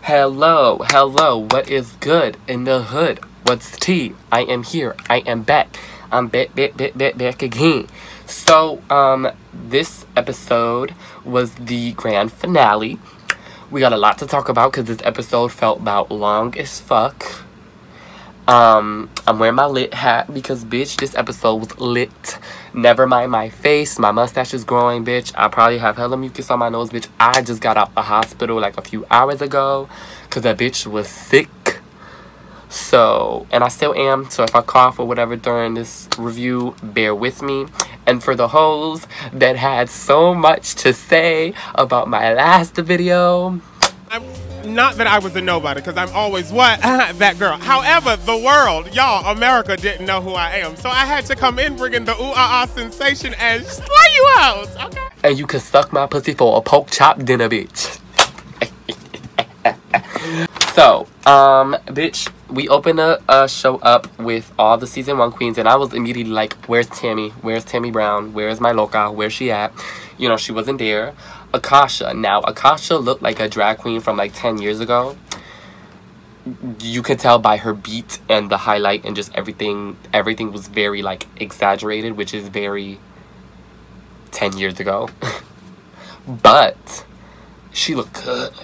Hello, what is good in the hood? What's tea? I am here. I am back. I'm back again. So, this episode was the grand finale. We got a lot to talk about because this episode felt about long as fuck. I'm wearing my lit hat because, bitch, this episode was lit. Never mind my face. My mustache is growing, bitch. I probably have hella mucus on my nose, bitch. I just got out the hospital like a few hours ago because that bitch was sick. So, and I still am. So if I cough or whatever during this review, bear with me. And for the hoes that had so much to say about my last video, not that I was a nobody, because I'm always what? That girl. However, the world, y'all, America didn't know who I am. So I had to come in bringing the ooh-ah-ah sensation and slay you out, okay? And you can suck my pussy for a pork chop dinner, bitch. So, bitch, we opened a show up with all the season 1 queens, and I was immediately like, where's Tammy? Where's Tammy Brown? Where's my loca? Where's she at? You know, she wasn't there. Akasha. Now, Akasha looked like a drag queen from like 10 years ago. You could tell by her beat and the highlight and just everything. Everything was very like exaggerated, which is very 10 years ago. But she looked good.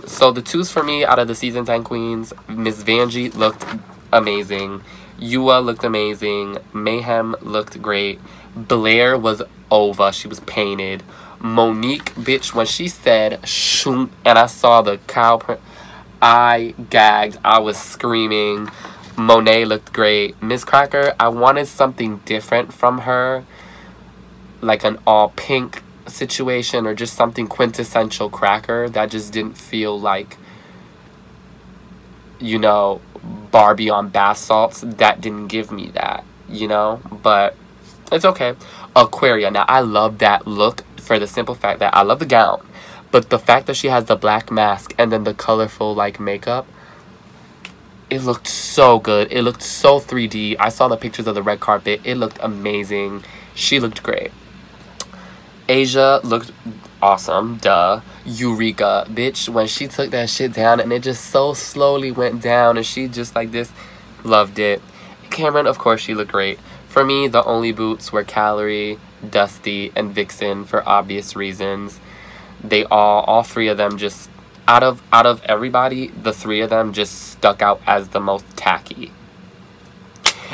So the twos for me out of the season 10 queens, Miss Vanjie looked amazing. Yua looked amazing. Mayhem looked great. Blair was over. She was painted. Monique, bitch, when she said shoom and I saw the cow print, I gagged. I was screaming. Monet looked great. Miss Cracker, I wanted something different from her, like an all pink situation or just something quintessential Cracker that just didn't feel like, you know, Barbie on bath salts. That didn't give me that, you know, but it's okay. Aquaria, now I love that look for the simple fact that I love the gown, but the fact that she has the black mask and then the colorful like makeup, it looked so good. It looked so 3D. I saw the pictures of the red carpet. It looked amazing. She looked great. Asia looked awesome, duh. Eureka, bitch, when she took that shit down and it just so slowly went down and she just like this, loved it. Cameron, of course, she looked great. For me, the only boots were Calorie, Dusty, and Vixen for obvious reasons. They all three of them just, out of everybody, the three of them just stuck out as the most tacky.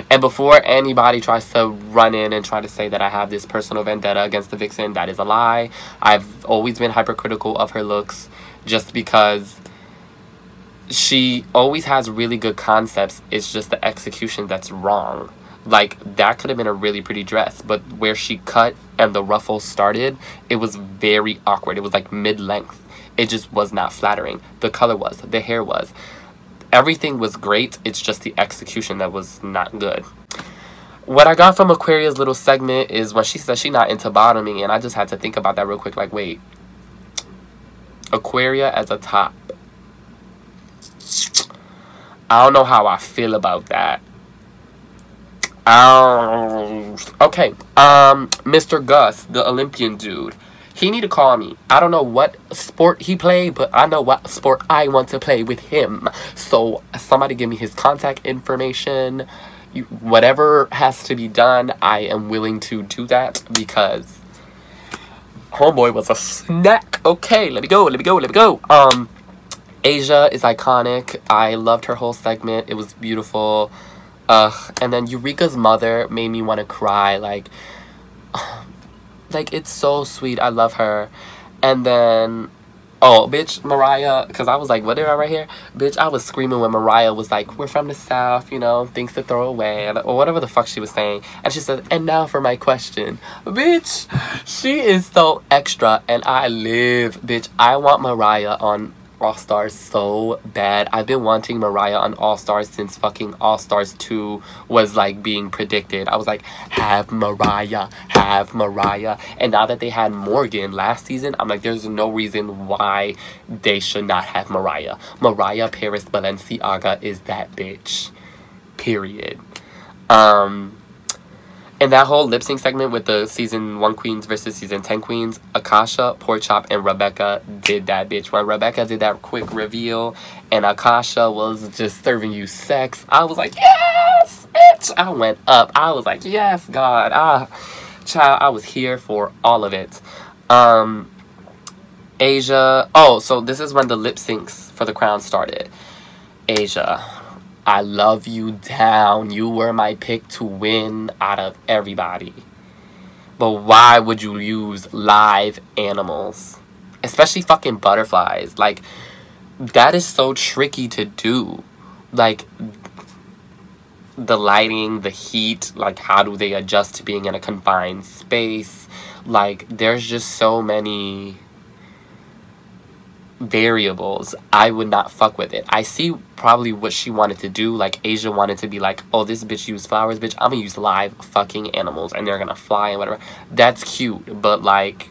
And before anybody tries to run in and try to say that I have this personal vendetta against the Vixen, that is a lie. I've always been hypercritical of her looks just because she always has really good concepts. It's just the execution that's wrong. Like, that could have been a really pretty dress, but where she cut and the ruffles started, it was very awkward. It was like mid-length. It just was not flattering. The color was. The hair was. Everything was great. It's just the execution that was not good. What I got from Aquaria's little segment is when she said she's not into bottoming, and I just had to think about that real quick. Like, wait. Aquaria as a top. I don't know how I feel about that. Okay. Mr. Gus, the Olympian dude. He need to call me. I don't know what sport he played, but I know what sport I want to play with him. So somebody give me his contact information. Whatever has to be done, I am willing to do that because homeboy was a snack. Okay, let me go. Asia is iconic. I loved her whole segment. It was beautiful. And then Eureka's mother made me want to cry. Like, it's so sweet. I love her. And then, oh, bitch, Mariah, because I was like, what did I write here? Bitch, I was screaming when Mariah was like, we're from the South, you know, things to throw away, or whatever the fuck she was saying. And she said, and now for my question. Bitch, she is so extra, and I live. Bitch, I want Mariah on All-Stars so bad. I've been wanting Mariah on All-Stars since fucking All-Stars 2 was like being predicted. I was like, have Mariah. And now that they had Morgan last season, I'm like, there's no reason why they should not have Mariah. Mariah Paris Balenciaga is that bitch. Period. And that whole lip sync segment with the season 1 queens versus season 10 queens, Akasha, Pork Chop, and Rebecca did that, bitch. When Rebecca did that quick reveal and Akasha was just serving you sex, I was like, yes, bitch. I went up. I was like, yes, God. Child, I was here for all of it. Asia. Oh, so this is when the lip syncs for the crown started. Asia, I love you down. You were my pick to win out of everybody. But why would you use live animals? Especially fucking butterflies. Like, that is so tricky to do. Like, the lighting, the heat, like, how do they adjust to being in a confined space? Like, there's just so many variables. I would not fuck with it. I see probably what she wanted to do. Like, Asia wanted to be like, oh, this bitch used flowers, bitch, I'm gonna use live fucking animals and they're gonna fly and whatever. That's cute, but like,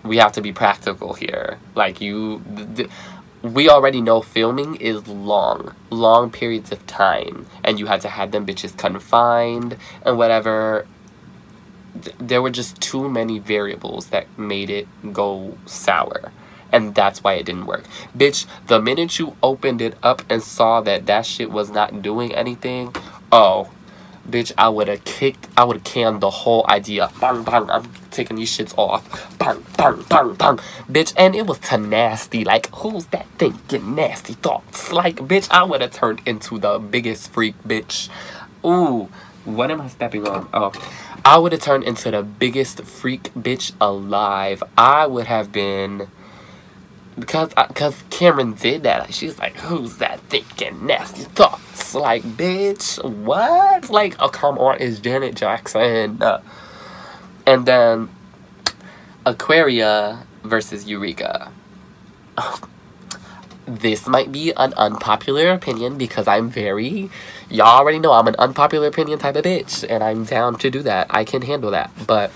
we have to be practical here. Like, we already know filming is long periods of time, and you had to have them bitches confined and whatever. There were just too many variables that made it go sour. And that's why it didn't work. Bitch, the minute you opened it up and saw that that shit was not doing anything, oh, bitch, I would have canned the whole idea. Bang, bang, I'm taking these shits off. Bang, bang, bang, bang. Bitch, and it was to nasty. Like, who's that thinking nasty thoughts? Like, bitch, I would have turned into the biggest freak, bitch. Ooh, what am I stepping on? Oh, I would have turned into the biggest freak bitch alive. I would have been, because Cameron did that. She's like, who's that thinking nasty thoughts? Like, bitch, what? Like, oh, come on, it's Janet Jackson. And then Aquaria versus Eureka. This might be an unpopular opinion because y'all already know I'm an unpopular opinion type of bitch, and I'm down to do that. I can handle that. But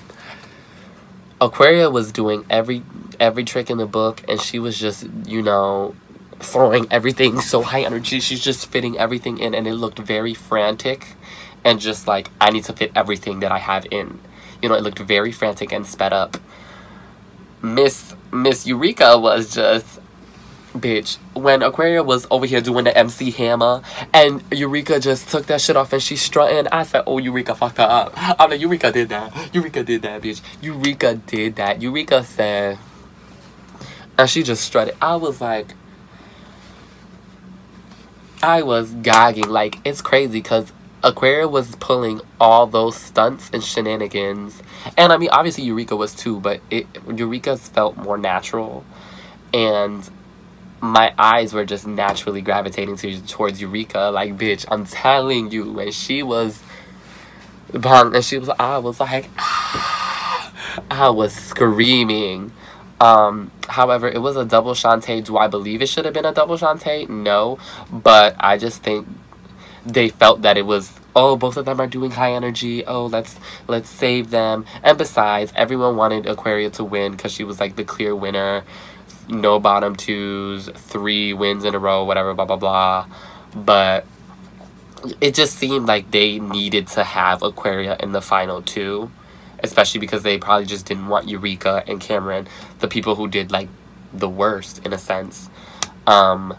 Aquaria was doing every trick in the book, and she was just, you know, throwing everything so high energy. She's just fitting everything in, and it looked very frantic and just like, I need to fit everything that I have in. You know, it looked very frantic and sped up. Miss Eureka was just, bitch, when Aquaria was over here doing the MC Hammer and Eureka just took that shit off and she's strutting, I said, oh, Eureka fucked her up. I'm like, Eureka did that, bitch. Eureka did that. Eureka said, and she just strutted. I was like, I was gagging. Like, it's crazy because Aquaria was pulling all those stunts and shenanigans, and I mean, obviously Eureka was too, but Eureka's felt more natural, and my eyes were just naturally gravitating towards Eureka. Like, bitch, I'm telling you, when she was bang, and she was, I was like, I was screaming. However, it was a double Shantae. Do I believe it should have been a double Shantae? No, but I just think they felt that it was, oh, both of them are doing high energy, oh, let's save them. And besides, everyone wanted Aquaria to win because she was like the clear winner. No bottom twos, 3 wins in a row, whatever, blah, blah, blah. But it just seemed like they needed to have Aquaria in the final 2. Especially because they probably just didn't want Eureka and Cameron, the people who did, like, the worst, in a sense. Like,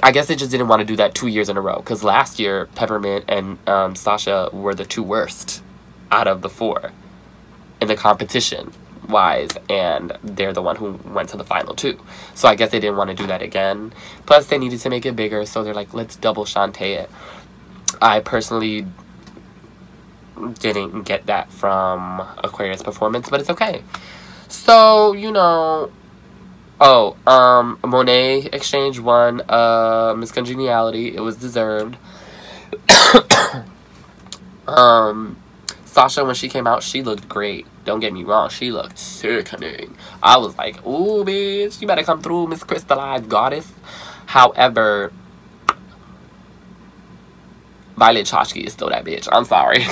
I guess they just didn't want to do that 2 years in a row. Because last year, Peppermint and Sasha were the 2 worst out of the 4 in the competition wise, and they're the one who went to the final 2. So I guess they didn't want to do that again. Plus, they needed to make it bigger, so they're like, let's double Shantae it. I personally didn't get that from Aquaria's performance, but it's okay. So, you know, Monet Exchange won Miss Congeniality. It was deserved. Sasha, when she came out, she looked great. Don't get me wrong, she looked sickening. I was like, ooh, bitch, you better come through, Miss Crystallized Goddess. However, Violet Chachki is still that bitch. I'm sorry.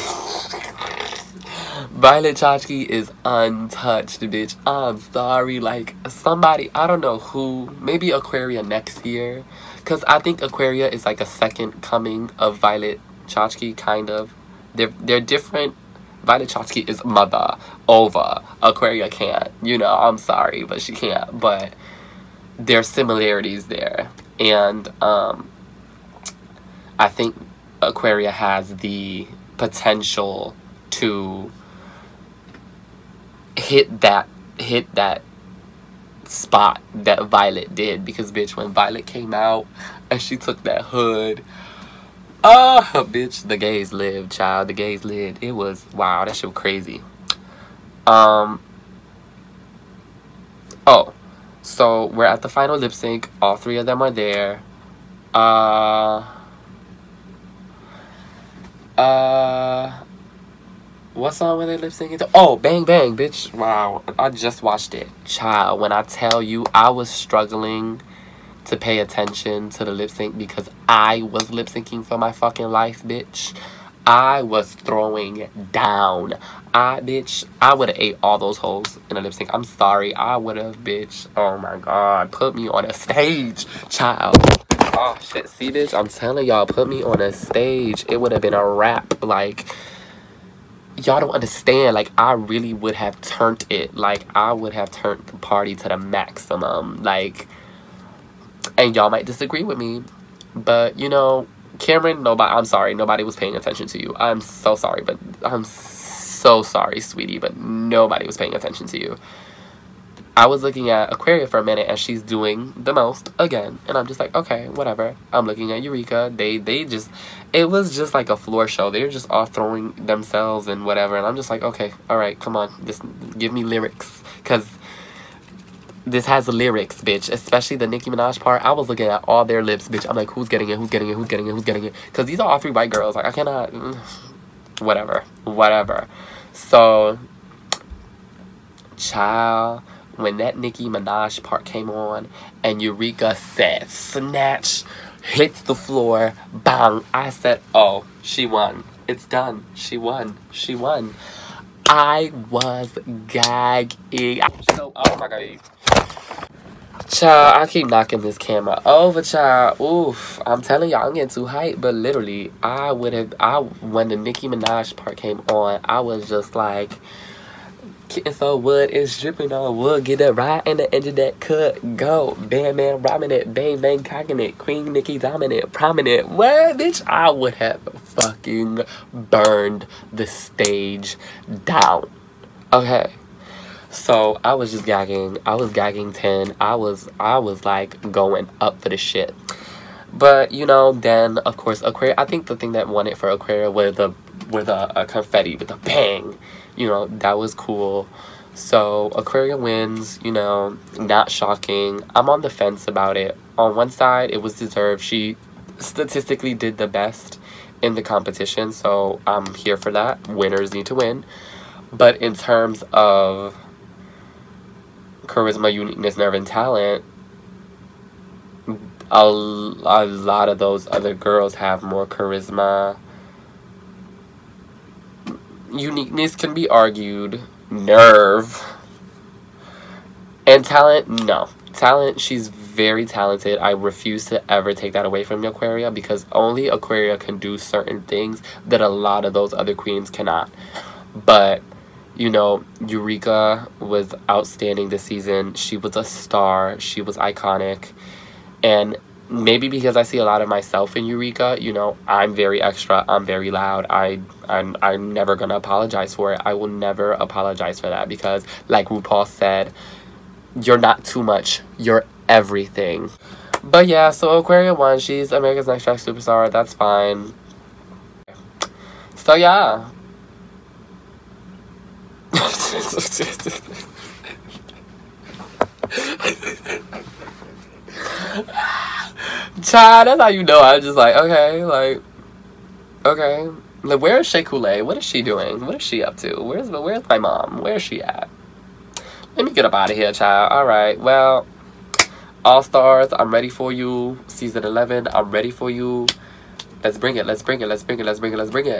Violet Chachki is untouched, bitch. I'm sorry. Like, somebody, I don't know who, maybe Aquaria next year. Because I think Aquaria is like a second coming of Violet Chachki, kind of. They're different. Violet Chachki is mother over. Aquaria can't. You know, I'm sorry, but she can't. But there's similarities there. And I think Aquaria has the potential to hit that spot that Violet did, because bitch, when Violet came out and she took that hood, bitch, the gays lived, child. The gays lived. It was, wow, that shit was crazy. Oh, so we're at the final lip sync. All three of them are there. What song were they lip syncing to? Oh, Bang Bang, bitch. Wow, I just watched it. Child, when I tell you, I was struggling to pay attention to the lip sync because I was lip syncing for my fucking life, bitch. I was throwing down. I would have ate all those hoes in a lip sync. I'm sorry. I would have, bitch. Oh my God. Put me on a stage, child. Oh shit. See, bitch? I'm telling y'all, put me on a stage. It would have been a wrap. Like, y'all don't understand. Like, I really would have turned it. Like, I would have turned the party to the maximum. Like, and y'all might disagree with me, but you know, Cameron, I'm sorry, nobody was paying attention to you. I'm so sorry, but I'm so sorry, sweetie, but nobody was paying attention to you. I was looking at Aquaria for a minute, and she's doing the most again, and I'm just like, okay, whatever. I'm looking at Eureka. It was just like a floor show. They were just all throwing themselves and whatever, and I'm just like, okay, all right, come on, just give me lyrics, because this has lyrics, bitch. Especially the Nicki Minaj part. I was looking at all their lips, bitch. I'm like, who's getting it? Who's getting it? Who's getting it? Who's getting it? Because these are all three white girls. Like, I cannot. Whatever. So, child, when that Nicki Minaj part came on and Eureka said, snatch, hits the floor, bang. I said, oh, she won. It's done. She won. She won. I was gagging. Oh my God. Child, I keep knocking this camera over, child. Oof. I'm telling y'all, I'm getting too hyped. But literally, when the Nicki Minaj part came on, I was just like, kitten so wood is dripping on wood. Get it right in the edge of that cut. Go. Bam, man, rhyming it. Bang, bang, cocking it. Queen Nicki dominant. Prominent. What, bitch? I would have fucking burned the stage down. Okay. So I was just gagging. I was gagging 10. I was like going up for the shit. But you know, then of course Aquaria. I think the thing that won it for Aquaria were the confetti with the bang. You know, that was cool. So Aquaria wins. You know, not shocking. I'm on the fence about it. On one side, it was deserved. She statistically did the best in the competition, so I'm here for that. Winners need to win. But in terms of charisma, uniqueness, nerve, and talent, a lot of those other girls have more charisma. Uniqueness can be argued. Nerve. And talent, no. Talent, she's very talented. I refuse to ever take that away from Aquaria, because only Aquaria can do certain things that a lot of those other queens cannot. But you know, Eureka was outstanding this season. She was a star. She was iconic. And maybe because I see a lot of myself in Eureka, you know, I'm very extra. I'm very loud. I'm never going to apologize for it. I will never apologize for that, because like RuPaul said, you're not too much. You're everything. But yeah, so Aquaria won. She's America's Next Track Superstar. That's fine. So yeah. Child, that's how you know. I'm just like, okay, like, okay. Like, where is Shea Coulee? What is she doing? What is she up to? Where's my mom? Where is she at? Let me get up out of here, child. Alright, well, All Stars, I'm ready for you. Season 11, I'm ready for you. Let's bring it, let's bring it, let's bring it, let's bring it, let's bring it.